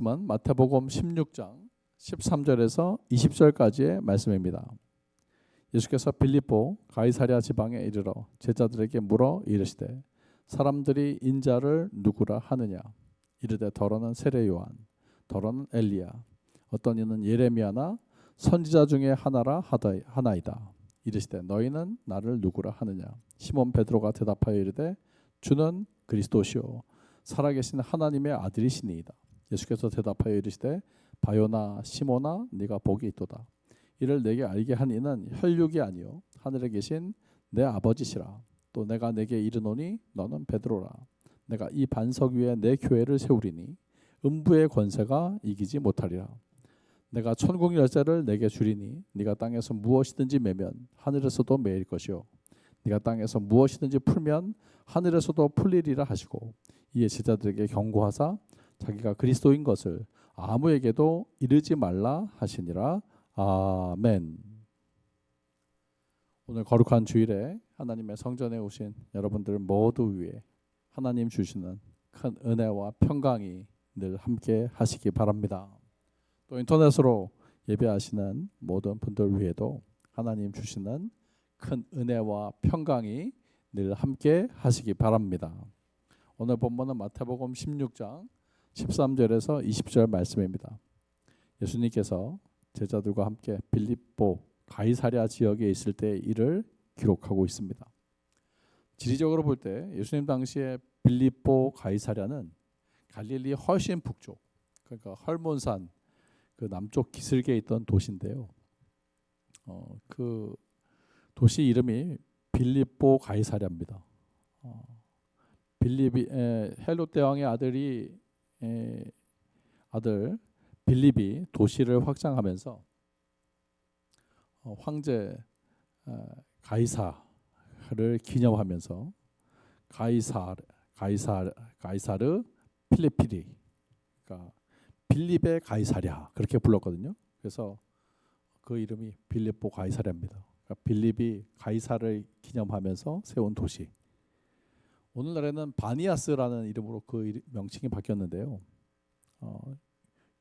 마태복음 16장 13절에서 20절까지의 말씀입니다. 예수께서 빌립보 가이사랴 지방에 이르러 제자들에게 물어 이르시되 사람들이 인자를 누구라 하느냐. 이르되 더러는 세례 요한, 더러는 엘리야, 어떤 이는 예레미야나 선지자 중에 하나이다. 이르시되 너희는 나를 누구라 하느냐. 시몬 베드로가 대답하여 이르되 주는 그리스도시요 살아계신 하나님의 아들이시니이다. 예수께서 대답하여 이르시되 바요나 시몬아 네가 복이 있도다. 이를 내게 알게 한 이는 혈육이 아니요 하늘에 계신 내 아버지시라. 또 내가 내게 이르노니 너는 베드로라. 내가 이 반석 위에 내 교회를 세우리니 음부의 권세가 이기지 못하리라. 내가 천국 열쇠를 내게 주리니 네가 땅에서 무엇이든지 매면 하늘에서도 매일 것이요 네가 땅에서 무엇이든지 풀면 하늘에서도 풀리리라 하시고 이에 제자들에게 경고하사 자기가 그리스도인 것을 아무에게도 이르지 말라 하시니라. 아멘. 오늘 거룩한 주일에 하나님의 성전에 오신 여러분들 모두 위에 하나님 주시는 큰 은혜와 평강이 늘 함께 하시기 바랍니다. 또 인터넷으로 예배하시는 모든 분들 위에도 하나님 주시는 큰 은혜와 평강이 늘 함께 하시기 바랍니다. 오늘 본문은 마태복음 16장 13절에서 20절 말씀입니다. 예수님께서 제자들과 함께 빌립보 가이사랴 지역에 있을 때의 일을 기록하고 있습니다. 지리적으로 볼 때 예수님 당시에 빌립보 가이사랴는 갈릴리 훨씬 북쪽, 그러니까 헐몬산 그 남쪽 기슭에 있던 도시인데요. 그 도시 이름이 빌립보 가이사랴입니다. 빌립이 헬롯 대왕의 아들 빌립이 도시를 확장하면서 황제 가이사를 기념하면서 가이사르 필리피리, 그러니까 빌립의 가이사랴 그렇게 불렀거든요. 그래서 그 이름이 빌립보 가이사랴입니다. 그러니까 빌립이 가이사를 기념하면서 세운 도시. 오늘날에는 바니아스라는 이름으로 그 명칭이 바뀌었는데요.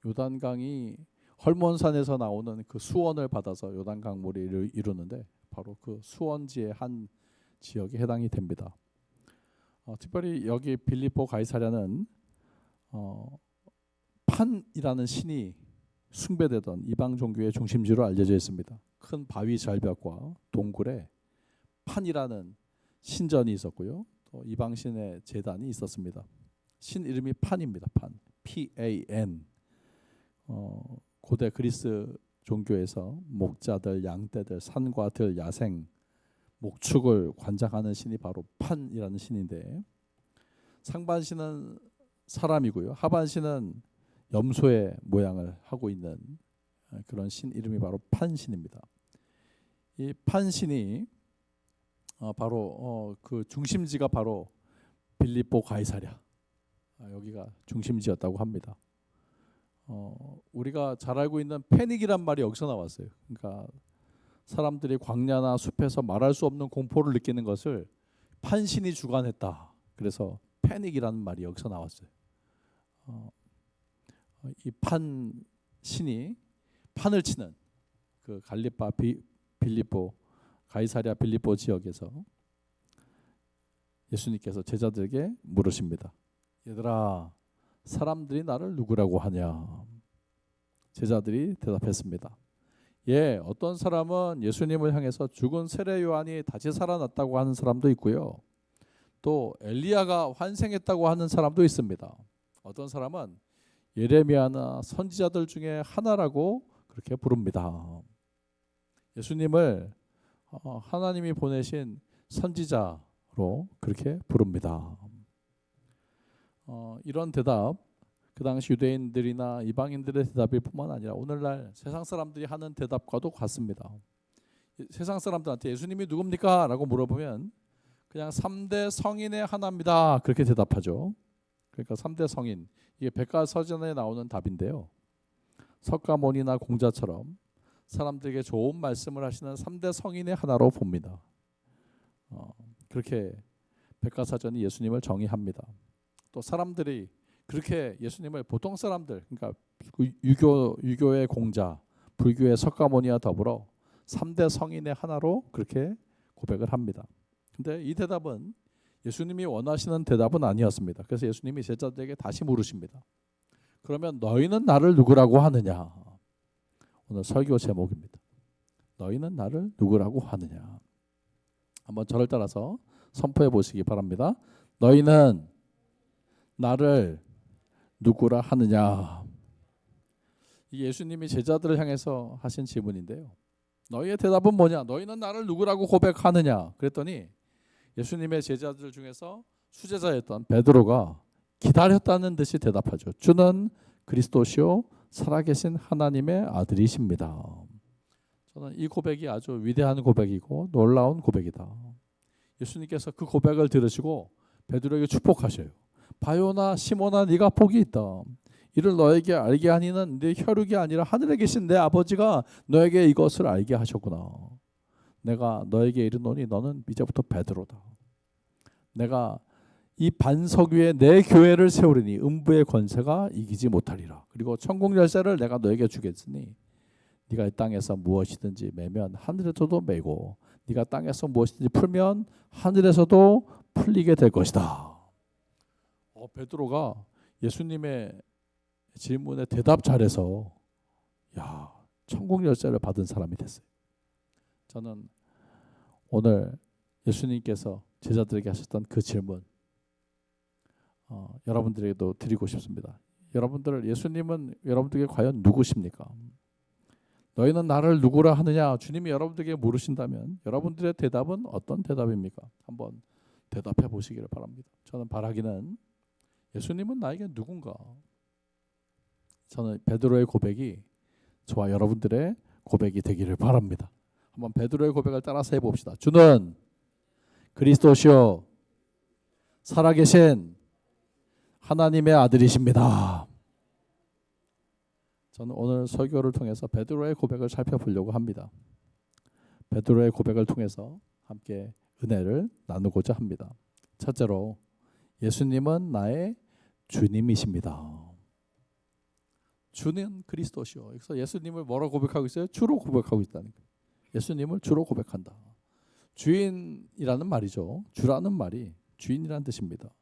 요단강이 헐몬산에서 나오는 그 수원을 받아서 요단강물이 이루는데 바로 그 수원지의 한 지역에 해당이 됩니다. 특별히 여기 빌립보 가이사랴는 판이라는 신이 숭배되던 이방 종교의 중심지로 알려져 있습니다. 큰 바위 절벽과 동굴에 판이라는 신전이 있었고요. 또 이방 신의 제단이 있었습니다. 신 이름이 판입니다. 판, P-A-N. 고대 그리스 종교에서 목자들, 양떼들, 산과 들, 야생, 목축을 관장하는 신이 바로 판이라는 신인데, 상반신은 사람이고요, 하반신은 염소의 모양을 하고 있는 그런 신 이름이 바로 판신입니다. 이 판신이 바로 그 중심지가 바로 빌립보 가이사랴, 여기가 중심지였다고 합니다. 우리가 잘 알고 있는 패닉이란 말이 여기서 나왔어요. 그러니까 사람들이 광야나 숲에서 말할 수 없는 공포를 느끼는 것을 판신이 주관했다. 그래서 패닉이라는 말이 여기서 나왔어요. 이 판신이 판을 치는 그 빌립보 가이사랴 빌립보 지역에서 예수님께서 제자들에게 물으십니다. 얘들아, 사람들이 나를 누구라고 하냐? 제자들이 대답했습니다. 어떤 사람은 예수님을 향해서 죽은 세례 요한이 다시 살아났다고 하는 사람도 있고요, 또 엘리야가 환생했다고 하는 사람도 있습니다. 어떤 사람은 예레미야나 선지자들 중에 하나라고 그렇게 부릅니다. 예수님을 하나님이 보내신 선지자로 그렇게 부릅니다. 이런 대답, 그 당시 유대인들이나 이방인들의 대답일 뿐만 아니라 오늘날 세상 사람들이 하는 대답과도 같습니다. 세상 사람들한테 예수님이 누굽니까? 라고 물어보면 그냥 3대 성인의 하나입니다, 그렇게 대답하죠. 그러니까 3대 성인, 이게 백과사전에 나오는 답인데요, 석가모니나 공자처럼 사람들에게 좋은 말씀을 하시는 3대 성인의 하나로 봅니다. 그렇게 백과사전이 예수님을 정의합니다. 또 사람들이 그렇게 예수님을 보통 사람들, 그러니까 유교의 공자, 불교의 석가모니와 더불어 3대 성인의 하나로 그렇게 고백을 합니다. 근데 이 대답은 예수님이 원하시는 대답은 아니었습니다. 그래서 예수님이 제자들에게 다시 물으십니다. 그러면 너희는 나를 누구라고 하느냐? 오늘 설교 제목입니다. 너희는 나를 누구라고 하느냐? 한번 저를 따라서 선포해 보시기 바랍니다. 너희는 나를 누구라 하느냐? 이 예수님이 제자들을 향해서 하신 질문인데요. 너희의 대답은 뭐냐? 너희는 나를 누구라고 고백하느냐? 그랬더니 예수님의 제자들 중에서 수제자였던 베드로가 기다렸다는 듯이 대답하죠. 주는 그리스도시요 살아계신 하나님의 아들이십니다. 저는 이 고백이 아주 위대한 고백이고 놀라운 고백이다. 예수님께서 그 고백을 들으시고 베드로에게 축복하셔요. 바요나 시몬아 네가 복이 있다. 이를 너에게 알게 하니는 네 혈육이 아니라 하늘에 계신 내 아버지가 너에게 이것을 알게 하셨구나. 내가 너에게 이르노니 너는 이제부터 베드로다. 내가 이 반석 위에 내 교회를 세우리니 음부의 권세가 이기지 못하리라. 그리고 천국 열쇠를 내가 너에게 주겠으니 네가 이 땅에서 무엇이든지 매면 하늘에서도 매고 네가 땅에서 무엇이든지 풀면 하늘에서도 풀리게 될 것이다. 베드로가 예수님의 질문에 대답 잘해서 천국 열쇠를 받은 사람이 됐어요. 저는 오늘 예수님께서 제자들에게 하셨던 그 질문 여러분들에게도 드리고 싶습니다. 예수님은 여러분들에게 과연 누구십니까? 너희는 나를 누구라 하느냐? 주님이 여러분들에게 물으신다면 여러분들의 대답은 어떤 대답입니까? 한번 대답해 보시기를 바랍니다. 저는 바라기는 예수님은 나에게 누군가? 저는 베드로의 고백이 저와 여러분들의 고백이 되기를 바랍니다. 한번 베드로의 고백을 따라서 해봅시다. 주는 그리스도시요 살아계신 하나님의 아들이십니다. 저는 오늘 설교를 통해서 베드로의 고백을 살펴보려고 합니다. 베드로의 고백을 통해서 함께 은혜를 나누고자 합니다. 첫째로 예수님은 나의 주님이십니다. 주는 그리스도시요. 그래서 예수님을 뭐라고 고백하고 있어요? 주로 고백하고 있다는 거예요. 예수님을 주로 고백한다. 주인이라는 말이죠. 주라는 말이 주인이라는 뜻입니다.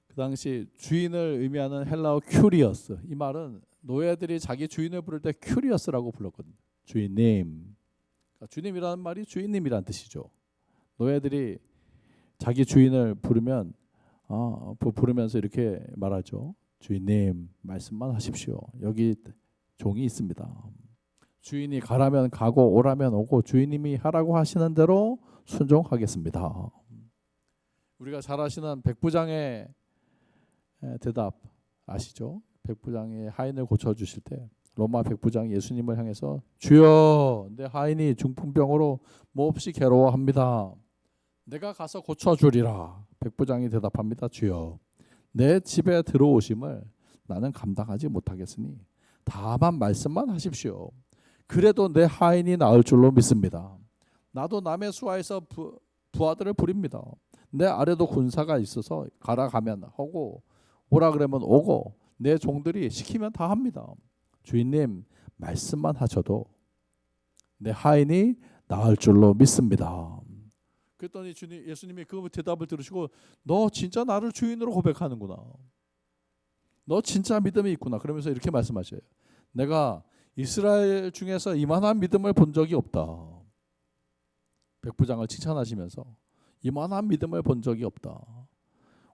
그 당시 주인을 의미하는 헬라어 큐리어스. 이 말은 노예들이 자기 주인을 부를 때 큐리어스라고 불렀거든요. 주인님. 그러니까 주님이라는 말이 주인님이라는 뜻이죠. 노예들이 자기 주인을 부르면서 이렇게 말하죠. 주인님 말씀만 하십시오. 여기 종이 있습니다. 주인이 가라면 가고 오라면 오고 주인님이 하라고 하시는 대로 순종하겠습니다. 우리가 잘 아시는 백부장의 대답 아시죠? 백부장의 하인을 고쳐주실 때 로마 백부장이 예수님을 향해서 주여 내 하인이 중풍병으로 몹시 괴로워합니다. 내가 가서 고쳐주리라. 백부장이 대답합니다. 주여 내 집에 들어오심을 나는 감당하지 못하겠으니 다만 말씀만 하십시오. 그래도 내 하인이 나을 줄로 믿습니다. 나도 남의 수하에서 부하들을 부립니다. 내 아래도 군사가 있어서 가라 가면 하고 오라 그러면 오고 내 종들이 시키면 다 합니다. 주인님 말씀만 하셔도 내 하인이 나을 줄로 믿습니다. 그랬더니 예수님이 그 대답을 들으시고 너 진짜 나를 주인으로 고백하는구나. 너 진짜 믿음이 있구나. 그러면서 이렇게 말씀하셔요. 내가 이스라엘 중에서 이만한 믿음을 본 적이 없다. 백부장을 칭찬하시면서 이만한 믿음을 본 적이 없다.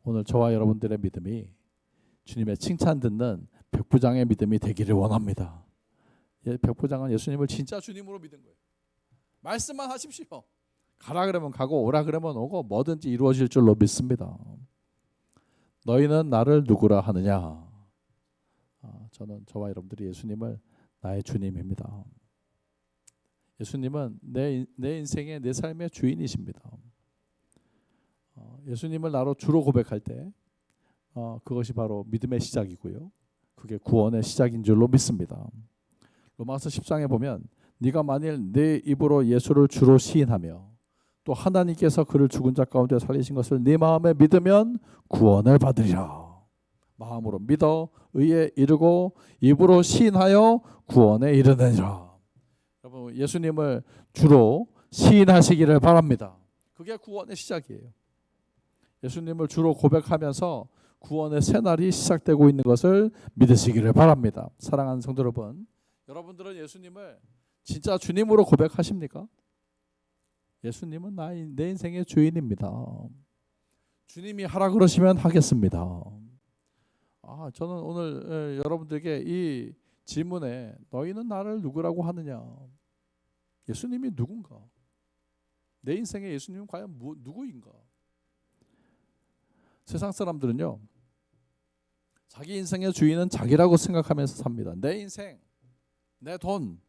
오늘 저와 여러분들의 믿음이 주님의 칭찬 듣는 백부장의 믿음이 되기를 원합니다. 백부장은 예수님을 진짜 주님으로 믿은 거예요. 말씀만 하십시오. 가라 그러면 가고 오라 그러면 오고 뭐든지 이루어질 줄로 믿습니다. 너희는 나를 누구라 하느냐? 저는 저와 여러분들이 예수님을 나의 주님입니다. 예수님은 내 인생의 내 삶의 주인이십니다. 예수님을 나로 주로 고백할 때 그것이 바로 믿음의 시작이고요. 그게 구원의 시작인 줄로 믿습니다. 로마서 10장에 보면 네가 만일 내 입으로 예수를 주로 시인하며 또 하나님께서 그를 죽은 자 가운데 살리신 것을 네 마음에 믿으면 구원을 받으리라. 마음으로 믿어 의에 이르고 입으로 시인하여 구원에 이르느니라. 여러분, 예수님을 주로 시인하시기를 바랍니다. 그게 구원의 시작이에요. 예수님을 주로 고백하면서 구원의 새날이 시작되고 있는 것을 믿으시기를 바랍니다. 사랑하는 성도 여러분, 여러분들은 예수님을 진짜 주님으로 고백하십니까? 예수님은 내 인생의 주인입니다. 주님이 하라 그러시면 하겠습니다. 저는 오늘 여러분들에게 이 질문에 너희는 나를 누구라고 하느냐? 예수님이 누군가? 내 인생의 예수님은 과연 누구인가? 세상 사람들은요, 자기 인생의 주인은 자기라고 생각하면서 삽니다. 내 인생, 내 돈,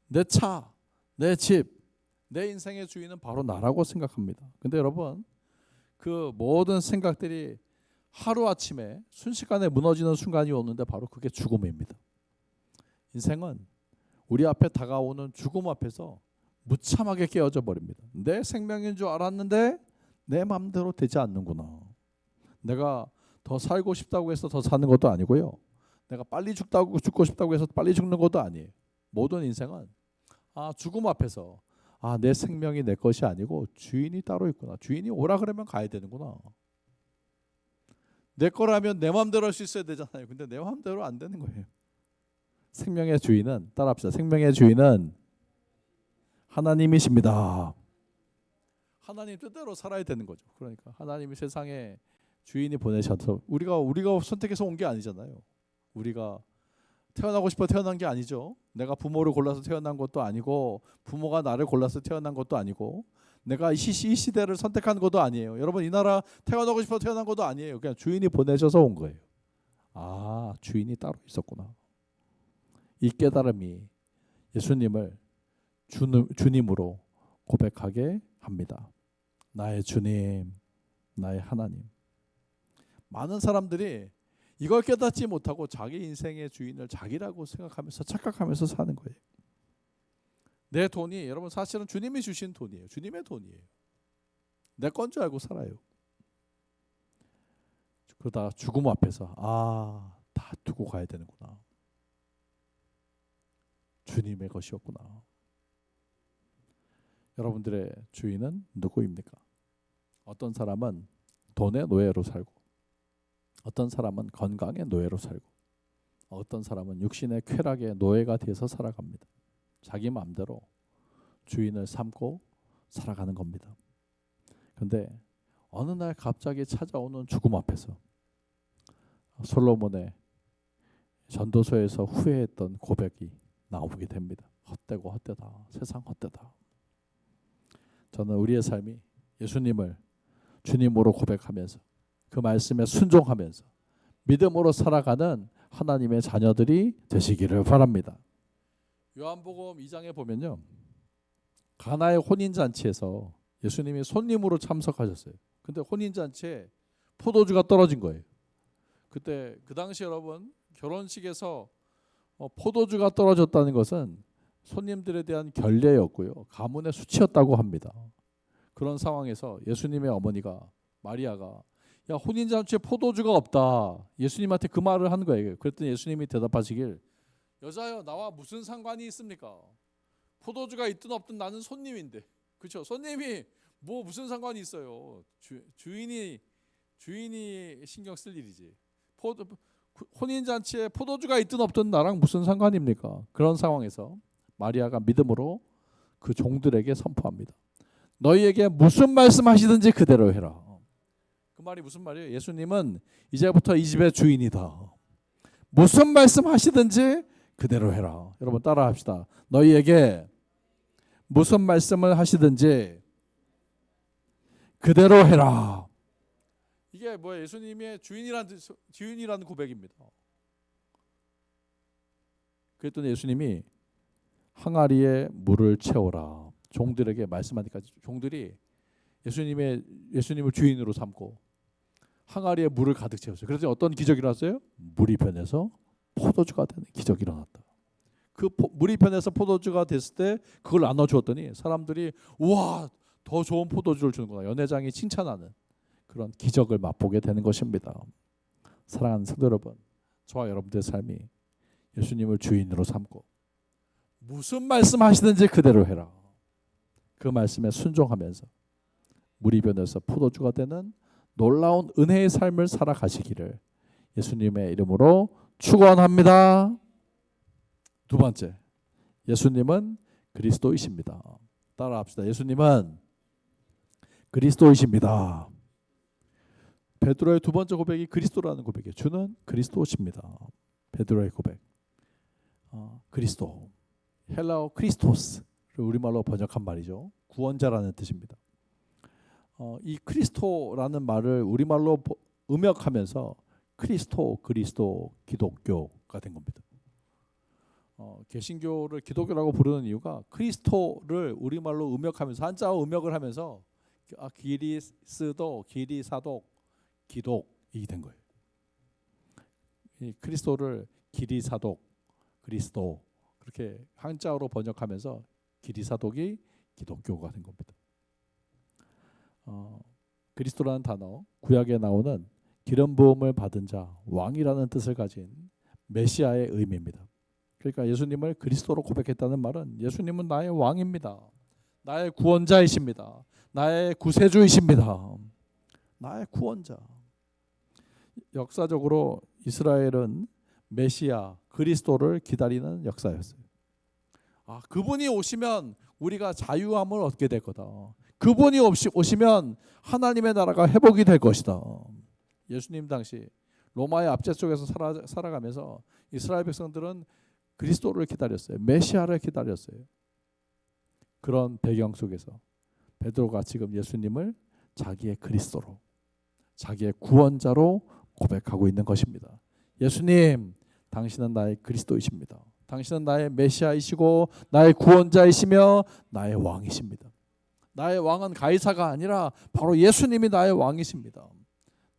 내 차, 내 집, 내 인생의 주인은 바로 나라고 생각합니다. 근데 여러분, 그 모든 생각들이 하루아침에 순식간에 무너지는 순간이 오는데 바로 그게 죽음입니다. 인생은 우리 앞에 다가오는 죽음 앞에서 무참하게 깨어져 버립니다. 내 생명인 줄 알았는데 내 마음대로 되지 않는구나. 내가 더 살고 싶다고 해서 더 사는 것도 아니고요. 내가 빨리 죽고 싶다고 해서 빨리 죽는 것도 아니에요. 모든 인생은 죽음 앞에서 내 생명이 내 것이 아니고 주인이 따로 있구나. 주인이 오라 그러면 가야 되는구나. 내 거라면 내 마음대로 할 수 있어야 되잖아요. 근데 내 마음대로 안 되는 거예요. 생명의 주인은, 따라합시다. 생명의 주인은 하나님이십니다. 하나님 뜻대로 살아야 되는 거죠. 그러니까 하나님이 세상에 주인이 보내셔서 우리가 선택해서 온 게 아니잖아요. 우리가 태어나고 싶어 태어난 게 아니죠. 내가 부모를 골라서 태어난 것도 아니고 부모가 나를 골라서 태어난 것도 아니고 내가 이 시대를 선택한 것도 아니에요. 여러분, 이 나라 태어나고 싶어 태어난 것도 아니에요. 그냥 주인이 보내셔서 온 거예요. 주인이 따로 있었구나. 이 깨달음이 예수님을 주님으로 고백하게 합니다. 나의 주님, 나의 하나님. 많은 사람들이 이걸 깨닫지 못하고 자기 인생의 주인을 자기라고 생각하면서 착각하면서 사는 거예요. 내 돈이 여러분 사실은 주님이 주신 돈이에요. 주님의 돈이에요. 내 건 줄 알고 살아요. 그러다가 죽음 앞에서 다 두고 가야 되는구나. 주님의 것이었구나. 여러분들의 주인은 누구입니까? 어떤 사람은 돈의 노예로 살고, 어떤 사람은 건강의 노예로 살고, 어떤 사람은 육신의 쾌락의 노예가 돼서 살아갑니다. 자기 마음대로 주인을 삼고 살아가는 겁니다. 그런데 어느 날 갑자기 찾아오는 죽음 앞에서 솔로몬의 전도서에서 후회했던 고백이 나오게 됩니다. 헛되고 헛되다. 세상 헛되다. 저는 우리의 삶이 예수님을 주님으로 고백하면서 그 말씀에 순종하면서 믿음으로 살아가는 하나님의 자녀들이 되시기를 바랍니다. 요한복음 2장에 보면요, 가나의 혼인잔치에서 예수님이 손님으로 참석하셨어요. 근데 혼인잔치에 포도주가 떨어진 거예요. 그때 그 당시 여러분 결혼식에서 포도주가 떨어졌다는 것은 손님들에 대한 결례였고요, 가문의 수치였다고 합니다. 그런 상황에서 예수님의 어머니가 마리아가 야, 혼인잔치에 포도주가 없다. 예수님한테 그 말을 한 거예요. 그랬더니 예수님이 대답하시길, 여자여, 나와 무슨 상관이 있습니까? 포도주가 있든 없든 나는 손님인데, 그렇죠? 손님이 뭐 무슨 상관이 있어요? 주인이 신경 쓸 일이지. 혼인잔치에 포도주가 있든 없든 나랑 무슨 상관입니까? 그런 상황에서 마리아가 믿음으로 그 종들에게 선포합니다. 너희에게 무슨 말씀하시든지 그대로 해라. 그 말이 무슨 말이에요? 예수님은 이제부터 이 집의 주인이다. 무슨 말씀하시든지 그대로 해라. 여러분 따라합시다. 너희에게 무슨 말씀을 하시든지 그대로 해라. 이게 뭐예요? 예수님의 주인이라는 고백입니다. 그랬더니 예수님이 항아리에 물을 채워라. 종들에게 말씀하니까 종들이 예수님을 주인으로 삼고 항아리에 물을 가득 채웠어요. 그래서 어떤 기적이 일어났어요? 물이 변해서 포도주가 되는 기적이 일어났다. 그 물이 변해서 포도주가 됐을 때 그걸 나눠 주었더니 사람들이 우와, 더 좋은 포도주를 주는구나. 연회장이 칭찬하는 그런 기적을 맛보게 되는 것입니다. 사랑하는 성도 여러분, 저와 여러분들의 삶이 예수님을 주인으로 삼고 무슨 말씀하시든지 그대로 해라. 그 말씀에 순종하면서 물이 변해서 포도주가 되는 놀라운 은혜의 삶을 살아가시기를 예수님의 이름으로 축원합니다. 두 번째, 예수님은 그리스도이십니다. 따라합시다. 예수님은 그리스도이십니다. 베드로의 두 번째 고백이 그리스도라는 고백이에요. 주는 그리스도십니다. 베드로의 고백. 그리스도. 헬라어 크리스토스를 우리말로 번역한 말이죠. 구원자라는 뜻입니다. 이 크리스토라는 말을 우리말로 음역하면서 그리스도, 기독교가 된 겁니다. 개신교를 기독교라고 부르는 이유가 크리스토를 우리말로 음역하면서 한자어 음역을 하면서 기리스도, 기리사독, 기독이 된 거예요. 이 그리스도를 기리사독, 그리스도 그렇게 한자어로 번역하면서 기리사독이 기독교가 된 겁니다. 그리스도라는 단어 구약에 나오는 기름 부음을 받은 자, 왕이라는 뜻을 가진 메시아의 의미입니다. 그러니까 예수님을 그리스도로 고백했다는 말은 예수님은 나의 왕입니다. 나의 구원자이십니다. 나의 구세주이십니다. 나의 구원자. 역사적으로 이스라엘은 메시아 그리스도를 기다리는 역사였어요. 그분이 오시면 우리가 자유함을 얻게 될 거다. 그분이 오시면 하나님의 나라가 회복이 될 것이다. 예수님 당시 로마의 압제 속에서 살아가면서 이스라엘 백성들은 그리스도를 기다렸어요. 메시아를 기다렸어요. 그런 배경 속에서 베드로가 지금 예수님을 자기의 그리스도로, 자기의 구원자로 고백하고 있는 것입니다. 예수님, 당신은 나의 그리스도이십니다. 당신은 나의 메시아이시고 나의 구원자이시며 나의 왕이십니다. 나의 왕은 가이사가 아니라 바로 예수님이 나의 왕이십니다.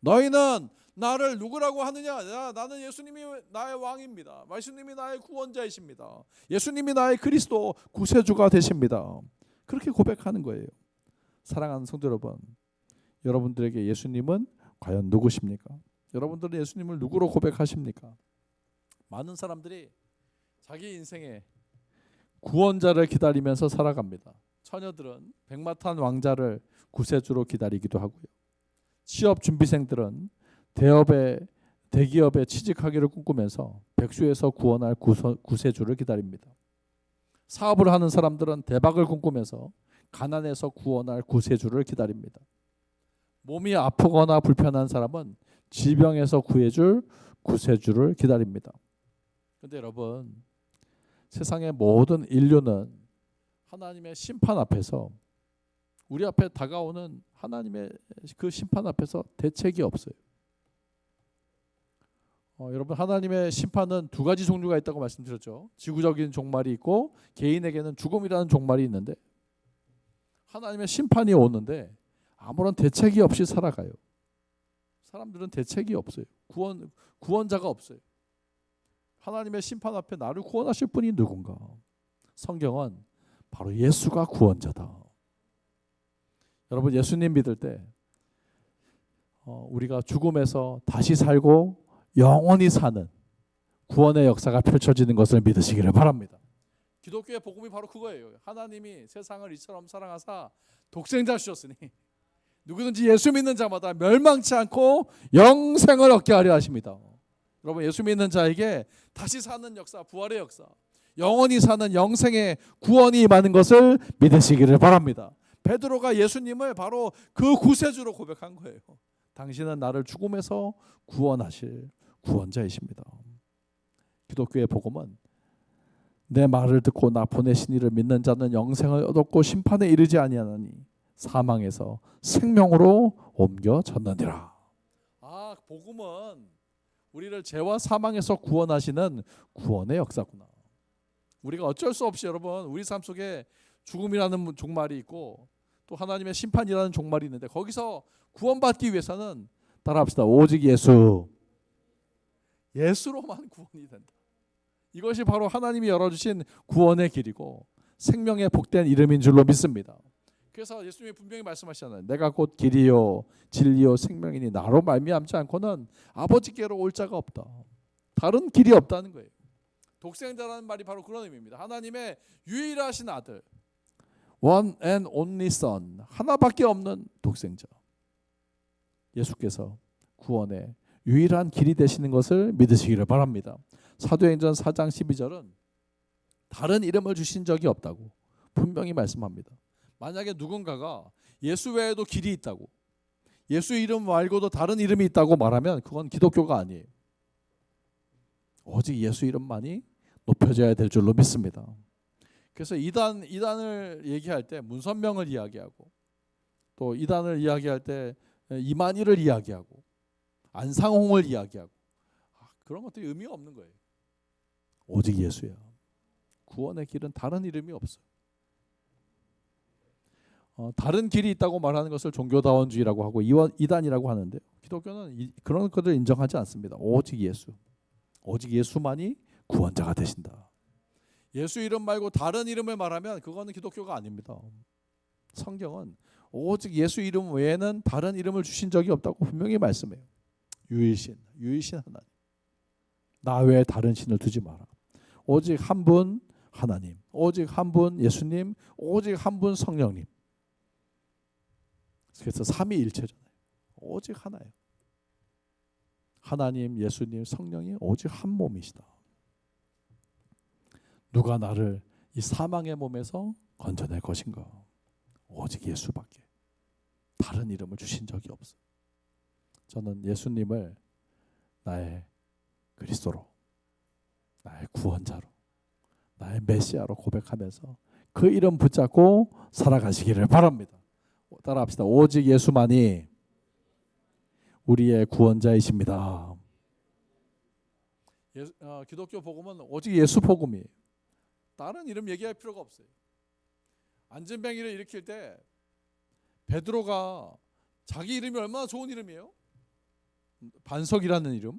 너희는 나를 누구라고 하느냐? 나는 예수님이 나의 왕입니다. 예수님이 나의 구원자이십니다. 예수님이 나의 그리스도 구세주가 되십니다. 그렇게 고백하는 거예요. 사랑하는 성도 여러분, 여러분들에게 예수님은 과연 누구십니까? 여러분들은 예수님을 누구로 고백하십니까? 많은 사람들이 자기 인생에 구원자를 기다리면서 살아갑니다. 처녀들은 백마탄 왕자를 구세주로 기다리기도 하고요. 취업 준비생들은 대기업에 취직하기를 꿈꾸면서 백수에서 구원할 구세주를 기다립니다. 사업을 하는 사람들은 대박을 꿈꾸면서 가난에서 구원할 구세주를 기다립니다. 몸이 아프거나 불편한 사람은 질병에서 구해줄 구세주를 기다립니다. 그런데 여러분, 세상의 모든 인류는 하나님의 심판 앞에서, 우리 앞에 다가오는 하나님의 그 심판 앞에서 대책이 없어요. 여러분, 하나님의 심판은 두 가지 종류가 있다고 말씀드렸죠. 지구적인 종말이 있고 개인에게는 죽음이라는 종말이 있는데, 하나님의 심판이 오는데 아무런 대책이 없이 살아가요. 사람들은 대책이 없어요. 구원자가 없어요. 하나님의 심판 앞에 나를 구원하실 분이 누군가? 성경은 바로 예수가 구원자다. 여러분, 예수님 믿을 때 우리가 죽음에서 다시 살고 영원히 사는 구원의 역사가 펼쳐지는 것을 믿으시기를 바랍니다. 기독교의 복음이 바로 그거예요. 하나님이 세상을 이처럼 사랑하사 독생자 주셨으니 누구든지 예수 믿는 자마다 멸망치 않고 영생을 얻게 하려 하십니다. 여러분, 예수 믿는 자에게 다시 사는 역사, 부활의 역사, 영원히 사는 영생의 구원이 임하는 것을 믿으시기를 바랍니다. 베드로가 예수님을 바로 그 구세주로 고백한 거예요. 당신은 나를 죽음에서 구원하실 구원자이십니다. 기독교의 복음은 내 말을 듣고 나 보내신 이를 믿는 자는 영생을 얻었고 심판에 이르지 아니하나니 사망에서 생명으로 옮겨졌느니라. 복음은 우리를 죄와 사망에서 구원하시는 구원의 역사구나. 우리가 어쩔 수 없이, 여러분, 우리 삶 속에 죽음이라는 종말이 있고 또 하나님의 심판이라는 종말이 있는데, 거기서 구원받기 위해서는 따라합시다. 오직 예수로만 구원이 된다. 이것이 바로 하나님이 열어주신 구원의 길이고 생명의 복된 이름인 줄로 믿습니다. 그래서 예수님이 분명히 말씀하시잖아요. 내가 곧 길이요 진리요 생명이니 나로 말미암지 않고는 아버지께로 올 자가 없다. 다른 길이 없다는 거예요. 독생자라는 말이 바로 그런 의미입니다. 하나님의 유일하신 아들, one and only son, 하나밖에 없는 독생자. 예수께서 구원의 유일한 길이 되시는 것을 믿으시기를 바랍니다. 사도행전 4장 12절은 다른 이름을 주신 적이 없다고 분명히 말씀합니다. 만약에 누군가가 예수 외에도 길이 있다고, 예수 이름 말고도 다른 이름이 있다고 말하면 그건 기독교가 아니에요. 오직 예수 이름만이 높여져야 될 줄로 믿습니다. 그래서 이단을 얘기할 때 문선명을 이야기하고, 또 이단을 이야기할 때 이만희를 이야기하고, 안상홍을 이야기하고, 그런 것들이 의미가 없는 거예요. 오직 예수야. 구원의 길은 다른 이름이 없어요. 다른 길이 있다고 말하는 것을 종교다원주의라고 하고 이단이라고 하는데, 기독교는 그런 것들을 인정하지 않습니다. 오직 예수, 오직 예수만이 구원자가 되신다. 예수 이름 말고 다른 이름을 말하면 그거는 기독교가 아닙니다. 성경은 오직 예수 이름 외에는 다른 이름을 주신 적이 없다고 분명히 말씀해요. 유일신 하나님, 나 외에 다른 신을 두지 마라. 오직 한 분 하나님, 오직 한 분 예수님, 오직 한 분 성령님. 그래서 삼위일체잖아요. 오직 하나예요. 하나님, 예수님, 성령이 오직 한 몸이시다. 누가 나를 이 사망의 몸에서 건져낼 것인가? 오직 예수밖에 다른 이름을 주신 적이 없어요. 저는 예수님을 나의 그리스도로, 나의 구원자로, 나의 메시아로 고백하면서 그 이름 붙잡고 살아가시기를 바랍니다. 따라합시다. 오직 예수만이 우리의 구원자이십니다. 기독교 복음은 오직 예수 복음이에요. 다른 이름 얘기할 필요가 없어요. 안전뱅이를 일으킬 때 베드로가 자기 이름이 얼마나 좋은 이름이에요? 반석이라는 이름.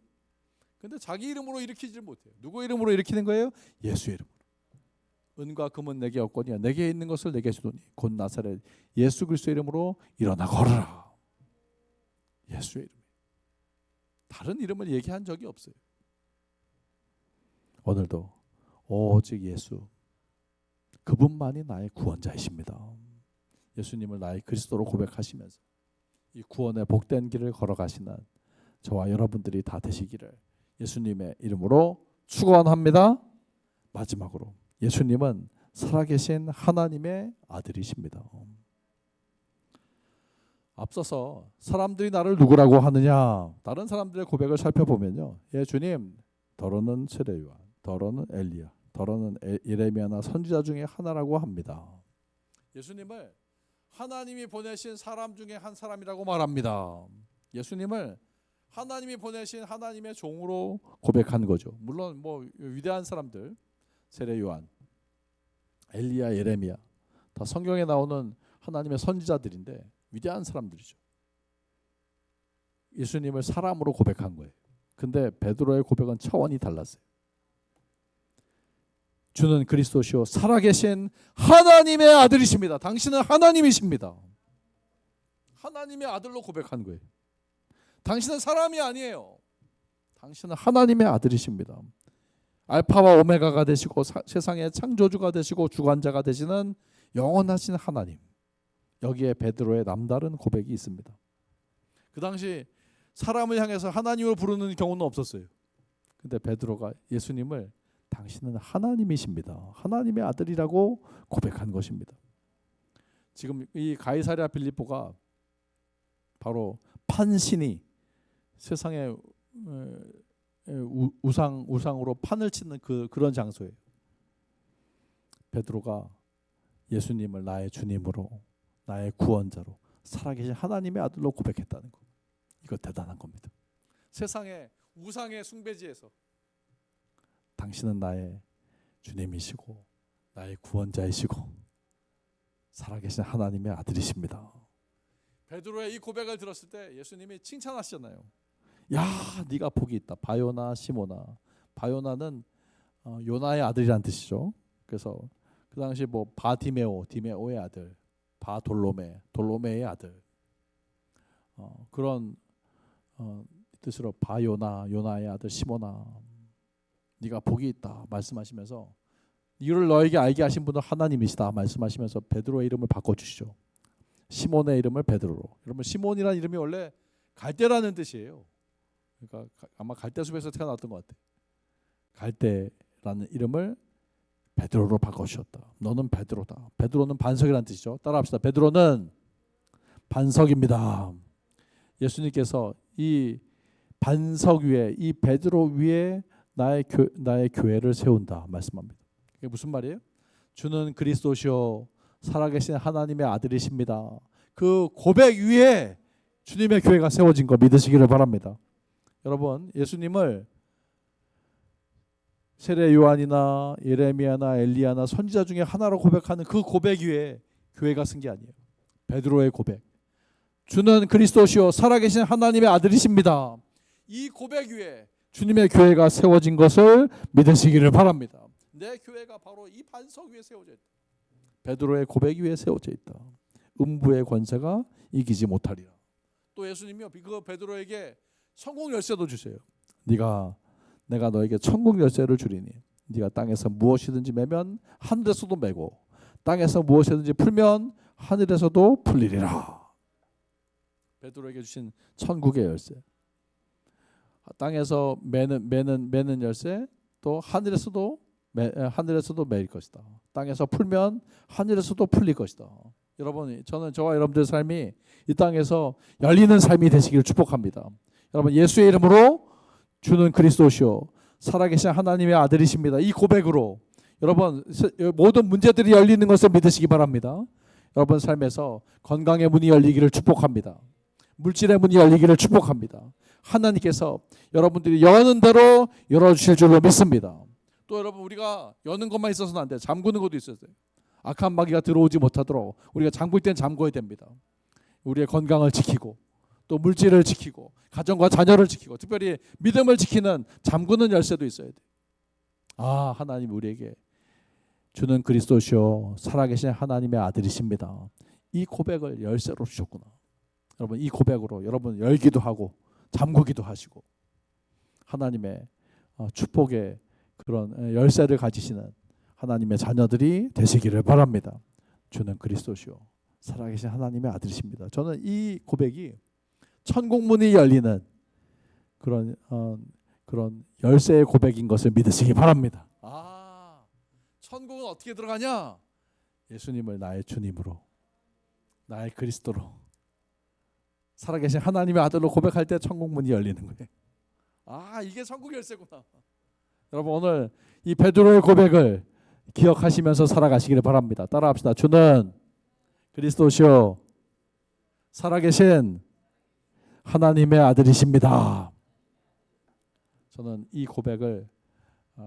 근데 자기 이름으로 일으키지 못해요. 누구 이름으로 일으키는 거예요? 예수 이름으로. 은과 금은 내게 없거니와 내게 있는 것을 내게 주노니 곧 나사렛 예수 그리스도 이름으로 일어나 걸어라. 예수의 이름. 다른 이름을 얘기한 적이 없어요. 오늘도 오직 예수, 그분만이 나의 구원자이십니다. 예수님을 나의 그리스도로 고백하시면서 이 구원의 복된 길을 걸어가시는 저와 여러분들이 다 되시기를 예수님의 이름으로 축원합니다. 마지막으로 예수님은 살아계신 하나님의 아들이십니다. 앞서서 사람들이 나를 누구라고 하느냐, 다른 사람들의 고백을 살펴보면요, 예, 주님, 더러는 세례요한, 더러는 엘리야, 더러는 예레미야나 선지자 중에 하나라고 합니다. 예수님을 하나님이 보내신 사람 중에 한 사람이라고 말합니다. 예수님을 하나님이 보내신 하나님의 종으로 고백한 거죠. 물론 뭐 위대한 사람들, 세례요한, 엘리야, 예레미야 다 성경에 나오는 하나님의 선지자들인데 위대한 사람들이죠. 예수님을 사람으로 고백한 거예요. 근데 베드로의 고백은 차원이 달랐어요. 주는 그리스도시요 살아계신 하나님의 아들이십니다. 당신은 하나님이십니다. 하나님의 아들로 고백한 거예요. 당신은 사람이 아니에요. 당신은 하나님의 아들이십니다. 알파와 오메가가 되시고 세상의 창조주가 되시고 주관자가 되시는 영원하신 하나님. 여기에 베드로의 남다른 고백이 있습니다. 그 당시 사람을 향해서 하나님으로 부르는 경우는 없었어요. 근데 베드로가 예수님을 당신은 하나님이십니다. 하나님의 아들이라고 고백한 것입니다. 지금 이 가이사랴 빌립보가 바로 판신이 세상의 우상으로 판을 치는 그런 장소예요. 베드로가 예수님을 나의 주님으로, 나의 구원자로, 살아계신 하나님의 아들로 고백했다는 거. 이거 대단한 겁니다. 세상의 우상의 숭배지에서 당신은 나의 주님이시고 나의 구원자이시고 살아계신 하나님의 아들이십니다. 베드로의 이 고백을 들었을 때 예수님이 칭찬하시잖아요. 야, 네가 복이 있다. 바요나 시모나. 바요나는 요나의 아들이란 뜻이죠. 그래서 그 당시 뭐 디메오의 아들, 돌로메의 아들. 그런 뜻으로 요나의 아들 시몬아, 네가 복이 있다 말씀하시면서, 이를 너에게 알게 하신 분은 하나님이시다 말씀하시면서 베드로의 이름을 바꿔주시죠. 시몬의 이름을 베드로로. 여러분, 시몬이라는 이름이 원래 갈대라는 뜻이에요. 그러니까 아마 갈대숲에서 태어났던 것 같아요. 갈대라는 이름을 베드로로 바꿔주셨다. 너는 베드로다. 베드로는 반석이라는 뜻이죠. 따라합시다. 베드로는 반석입니다. 예수님께서 이 반석 위에, 이 베드로 위에 나의 교회를 세운다 말씀합니다. 이게 무슨 말이에요? 주는 그리스도시요 살아계신 하나님의 아들이십니다. 그 고백 위에 주님의 교회가 세워진 거 믿으시기를 바랍니다. 여러분, 예수님을 세례 요한이나 예레미야나 엘리야나 선지자 중에 하나로 고백하는 그 고백 위에 교회가 쓴 게 아니에요. 베드로의 고백. 주는 그리스도시요 살아계신 하나님의 아들이십니다. 이 고백 위에 주님의 교회가 세워진 것을 믿으시기를 바랍니다. 내 교회가 바로 이 반석 위에 세워져 있다. 베드로의 고백 위에 세워져 있다. 음부의 권세가 이기지 못하리라. 또 예수님이요, 그 베드로에게 천국 열쇠도 주세요. 내가 너에게 천국 열쇠를 주리니 네가 땅에서 무엇이든지 매면 하늘에서도 매고 땅에서 무엇이든지 풀면 하늘에서도 풀리리라. 베드로에게 주신 천국의 열쇠. 땅에서 매는 열쇠, 또 하늘에서도 매일 것이다. 땅에서 풀면 하늘에서도 풀릴 것이다. 여러분, 저와 여러분들의 삶이 이 땅에서 열리는 삶이 되시기를 축복합니다. 여러분, 예수의 이름으로 주는 그리스도시요 살아계신 하나님의 아들이십니다. 이 고백으로 여러분 모든 문제들이 열리는 것을 믿으시기 바랍니다. 여러분 삶에서 건강의 문이 열리기를 축복합니다. 물질의 문이 열리기를 축복합니다. 하나님께서 여러분들이 여는 대로 열어주실 줄로 믿습니다. 또 여러분, 우리가 여는 것만 있어서는 안 돼요. 잠그는 것도 있어야 돼요. 악한 마귀가 들어오지 못하도록 우리가 잠글 땐 잠궈야 됩니다. 우리의 건강을 지키고 또 물질을 지키고 가정과 자녀를 지키고 특별히 믿음을 지키는 잠그는 열쇠도 있어야 돼요. 하나님 우리에게 주는 그리스도시요 살아계신 하나님의 아들이십니다. 이 고백을 열쇠로 주셨구나. 여러분, 이 고백으로 여러분 열기도 하고 잠그기도 하시고 하나님의 축복의 그런 열쇠를 가지시는 하나님의 자녀들이 되시기를 바랍니다. 주는 그리스도시요 살아계신 하나님의 아들이십니다. 저는 이 고백이 천국문이 열리는 그런 열쇠의 고백인 것을 믿으시기 바랍니다. 천국은 어떻게 들어가냐? 예수님을 나의 주님으로, 나의 그리스도로, 살아계신 하나님의 아들로 고백할 때 천국문이 열리는 거예요. 이게 천국 열쇠구나. 여러분, 오늘 이 베드로의 고백을 기억하시면서 살아가시기를 바랍니다. 따라합시다. 주는 그리스도시요 살아계신 하나님의 아들이십니다. 저는 이 고백을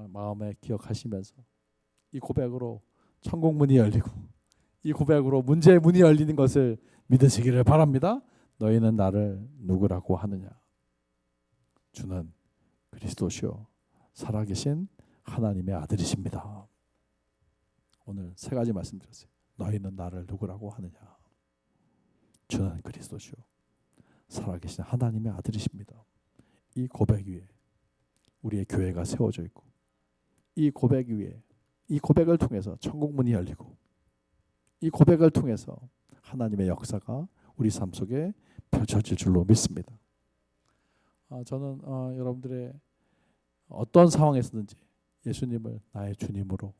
마음에 기억하시면서 이 고백으로 천국문이 열리고 이 고백으로 문제의 문이 열리는 것을 믿으시기를 바랍니다. 너희는 나를 누구라고 하느냐? 주는 그리스도시요 살아계신 하나님의 아들이십니다. 오늘 세 가지 말씀드렸어요. 너희는 나를 누구라고 하느냐? 주는 그리스도시요 살아계신 하나님의 아들이십니다. 이 고백 위에 우리의 교회가 세워져 있고 이 고백 위에 이 고백을 통해서 천국문이 열리고 이 고백을 통해서 하나님의 역사가 우리 삶 속에 펼쳐질 줄로 믿습니다. 저는 여러분들의 어떤 상황에서든지 예수님을 나의 주님으로,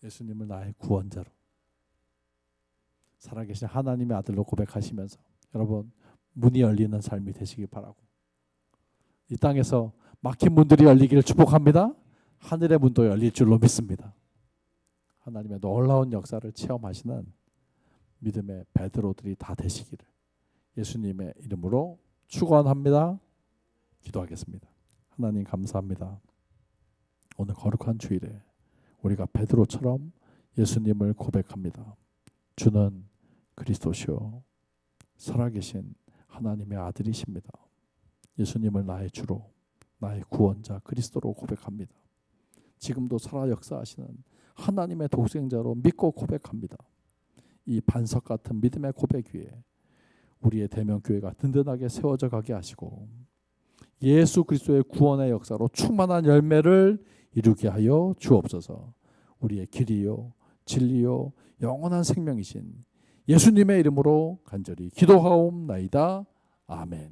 예수님을 나의 구원자로, 살아계신 하나님의 아들로 고백하시면서 여러분 문이 열리는 삶이 되시길 바라고, 이 땅에서 막힌 문들이 열리기를 축복합니다. 하늘의 문도 열릴 줄로 믿습니다. 하나님의 놀라운 역사를 체험하시는 믿음의 베드로들이 다 되시기를 예수님의 이름으로 축원합니다. 기도하겠습니다. 하나님 감사합니다. 오늘 거룩한 주일에 우리가 베드로처럼 예수님을 고백합니다. 주는 그리스도시요 살아계신 하나님의 아들이십니다. 예수님을 나의 주로, 나의 구원자 그리스도로 고백합니다. 지금도 살아 역사하시는 하나님의 독생자로 믿고 고백합니다. 이 반석 같은 믿음의 고백 위에 우리의 대명교회가 든든하게 세워져 가게 하시고 예수 그리스도의 구원의 역사로 충만한 열매를 이루게 하여 주옵소서. 우리의 길이요 진리요 영원한 생명이신 예수님의 이름으로 간절히 기도하옵나이다. 아멘.